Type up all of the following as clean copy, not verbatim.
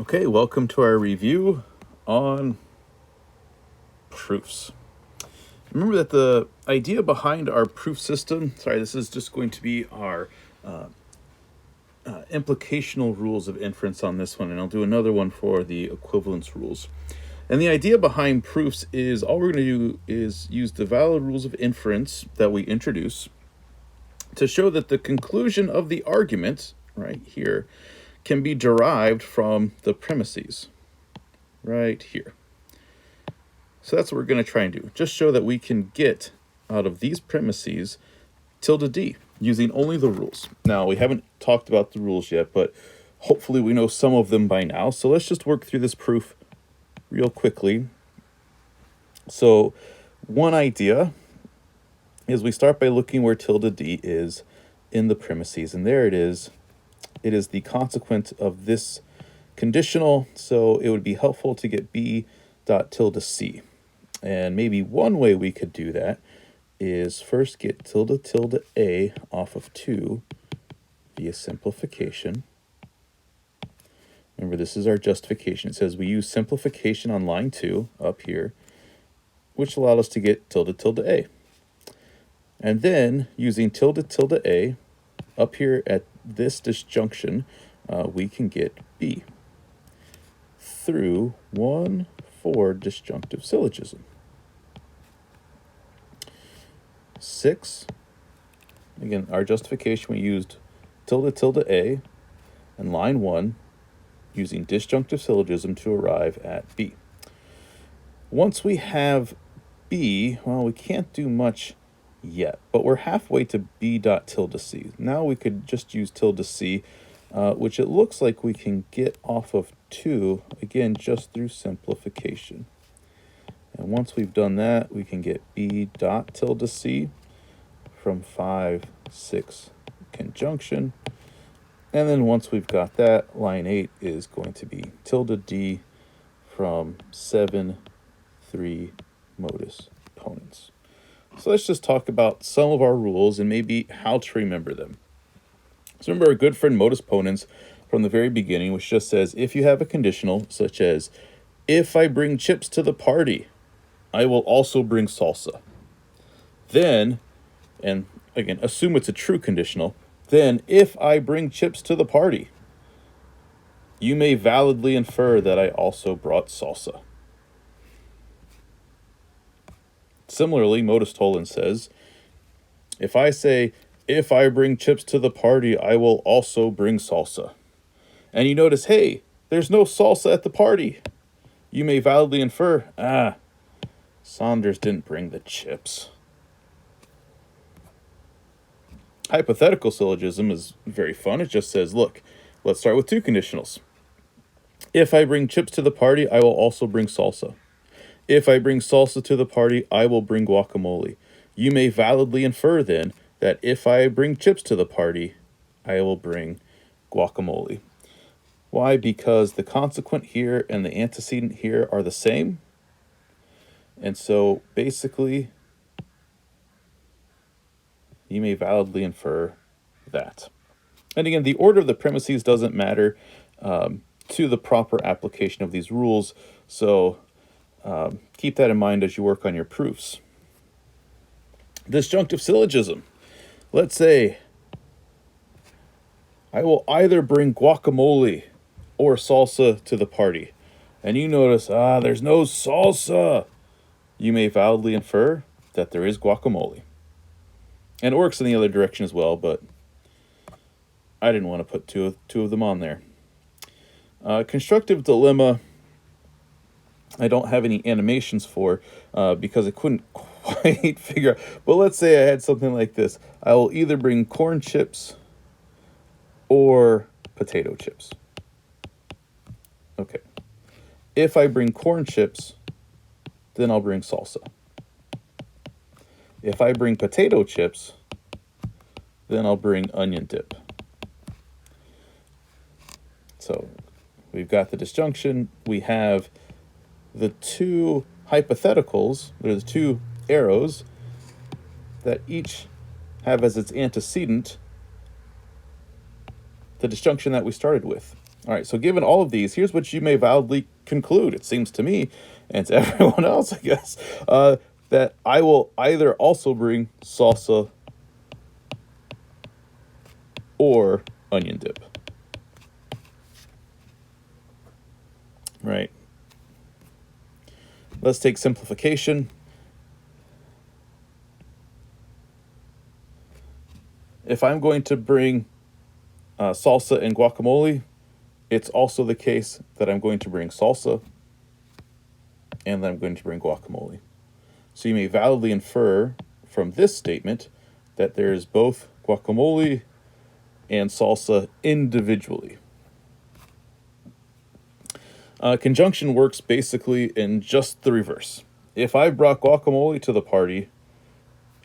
Okay, welcome to our review on proofs. Remember that the idea behind our proof system, this is just going to be our implicational rules of inference on this one, and I'll do another one for the equivalence rules. And the idea behind proofs is all we're going to do is use the valid rules of inference that we introduce to show that the conclusion of the argument, right here, can be derived from the premises, right here. So that's what we're going to try and do. Just show that we can get out of these premises tilde d using only the rules. Now, we haven't talked about the rules yet, but hopefully we know some of them by now. So let's just work through this proof real quickly. So one idea is we start by looking where tilde d is in the premises, and there it is. It is the consequent of this conditional, so it would be helpful to get b dot tilde c. And maybe one way we could do that is first get tilde tilde a off of 2 via simplification. Remember, this is our justification. It says we use simplification on line 2 up here, which allowed us to get tilde tilde a. And then using tilde tilde a up here at this disjunction, we can get b through 1,4 disjunctive syllogism. 6, again, our justification, we used tilde tilde a and line 1 using disjunctive syllogism to arrive at b. Once we have b, well, we can't do much yet, but we're halfway to b dot tilde c. Now we could just use tilde c, which it looks like we can get off of 2, again, just through simplification. And once we've done that, we can get b dot tilde c from 5, 6 conjunction. And then once we've got that, line 8 is going to be tilde d from 7, 3 modus ponens. So let's just talk about some of our rules and maybe how to remember them. So remember our good friend modus ponens from the very beginning, which just says if you have a conditional such as if I bring chips to the party, I will also bring salsa. Then, and again, assume it's a true conditional, then if I bring chips to the party, you may validly infer that I also brought salsa. Similarly, modus tollens says, if I say, if I bring chips to the party, I will also bring salsa. And you notice, hey, there's no salsa at the party. You may validly infer, Saunders didn't bring the chips. Hypothetical syllogism is very fun. It just says, look, let's start with 2 conditionals. If I bring chips to the party, I will also bring salsa. If I bring salsa to the party, I will bring guacamole. You may validly infer then that if I bring chips to the party, I will bring guacamole. Why? Because the consequent here and the antecedent here are the same. And so basically, you may validly infer that. And again, the order of the premises doesn't matter to the proper application of these rules. So keep that in mind as you work on your proofs. Disjunctive syllogism. Let's say I will either bring guacamole or salsa to the party. And you notice, there's no salsa. You may validly infer that there is guacamole. And it works in the other direction as well, but I didn't want to put two of them on there. Constructive dilemma, I don't have any animations for because I couldn't quite figure out. But let's say I had something like this. I will either bring corn chips or potato chips. Okay. If I bring corn chips, then I'll bring salsa. If I bring potato chips, then I'll bring onion dip. So we've got the disjunction. We have the 2 hypotheticals. There's 2 arrows that each have as its antecedent the disjunction that we started with. All right, so given all of these, here's what you may validly conclude, it seems to me, and to everyone else, I guess, that I will either also bring salsa or onion dip. Right. Let's take simplification. If I'm going to bring salsa and guacamole, it's also the case that I'm going to bring salsa and then I'm going to bring guacamole. So you may validly infer from this statement that there is both guacamole and salsa individually. Conjunction works basically in just the reverse. If I brought guacamole to the party,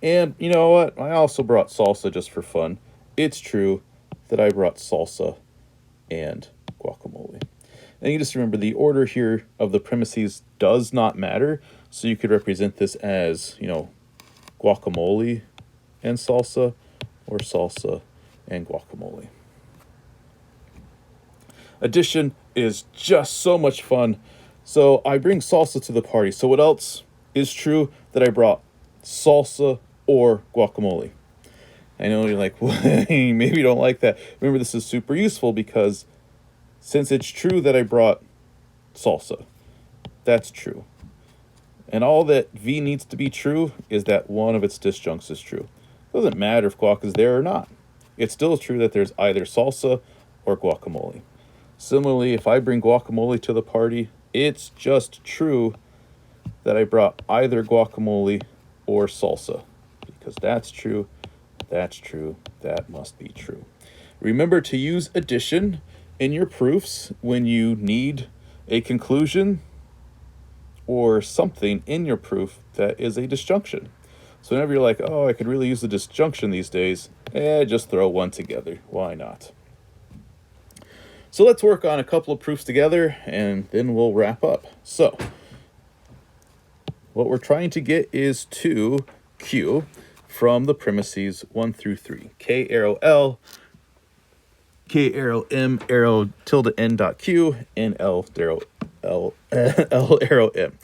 and you know what, I also brought salsa just for fun, it's true that I brought salsa and guacamole. And you just remember the order here of the premises does not matter. So you could represent this as, guacamole and salsa, or salsa and guacamole. Addition is just so much fun. So I bring salsa to the party. So what else is true that I brought salsa or guacamole? I know you're like, well, maybe you don't like that. Remember, this is super useful because since it's true that I brought salsa, that's true. And all that V needs to be true is that one of its disjuncts is true. It doesn't matter if guac is there or not. It's still true that there's either salsa or guacamole. Similarly, if I bring guacamole to the party, it's just true that I brought either guacamole or salsa. Because that's true, that must be true. Remember to use addition in your proofs when you need a conclusion or something in your proof that is a disjunction. So whenever you're like, oh, I could really use the disjunction these days, just throw one together. Why not? So let's work on a couple of proofs together, and then we'll wrap up. So what we're trying to get is to Q from the premises 1 through 3. K arrow L, K arrow M, arrow tilde N dot Q, and L arrow L arrow M.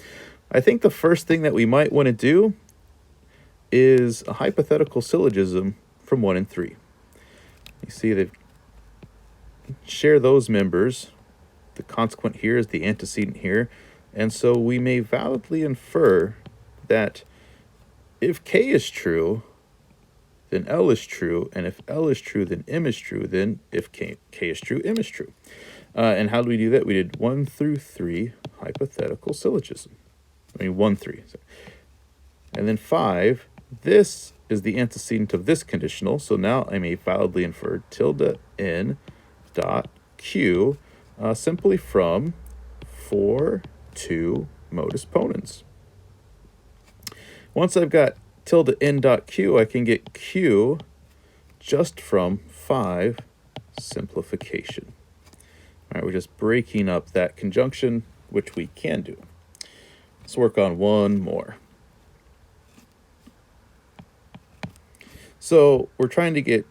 I think the first thing that we might want to do is a hypothetical syllogism from 1 and 3. You see they share those members. The consequent here is the antecedent here. And so we may validly infer that if K is true, then L is true. And if L is true, then M is true. Then if K is true, M is true. And how do we do that? We did 1 through 3 hypothetical syllogism. 1, 3. And then 5, this is the antecedent of this conditional. So now I may validly infer tilde N dot Q simply from 4 to modus ponens. Once I've got tilde N dot Q, I can get Q just from 5 simplification. All right, we're just breaking up that conjunction, which we can do. Let's work on one more. So we're trying to get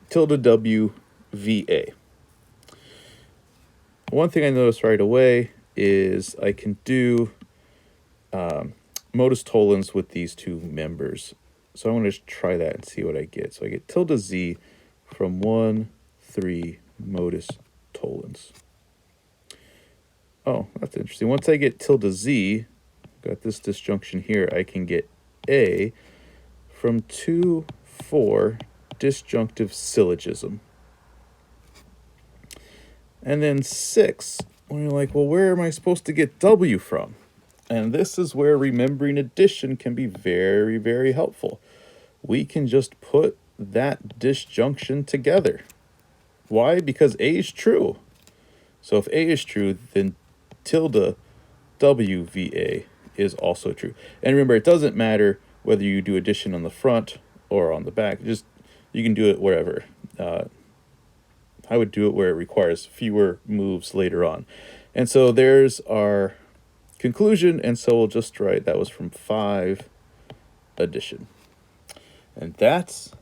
tilde W VA. One thing I noticed right away is I can do modus tollens with these two members. So I want to try that and see what I get. So I get tilde Z from 1, 3 modus tollens. Oh, that's interesting. Once I get tilde Z, got this disjunction here, I can get A from 2, 4 disjunctive syllogism. And then 6, when you're like, well, where am I supposed to get W from? And this is where remembering addition can be very, very helpful. We can just put that disjunction together. Why? Because A is true. So if A is true, then tilde WVA is also true. And remember, it doesn't matter whether you do addition on the front or on the back. Just you can do it wherever. I would do it where it requires fewer moves later on. And so there's our conclusion. And so we'll just write that was from 5 addition. And that's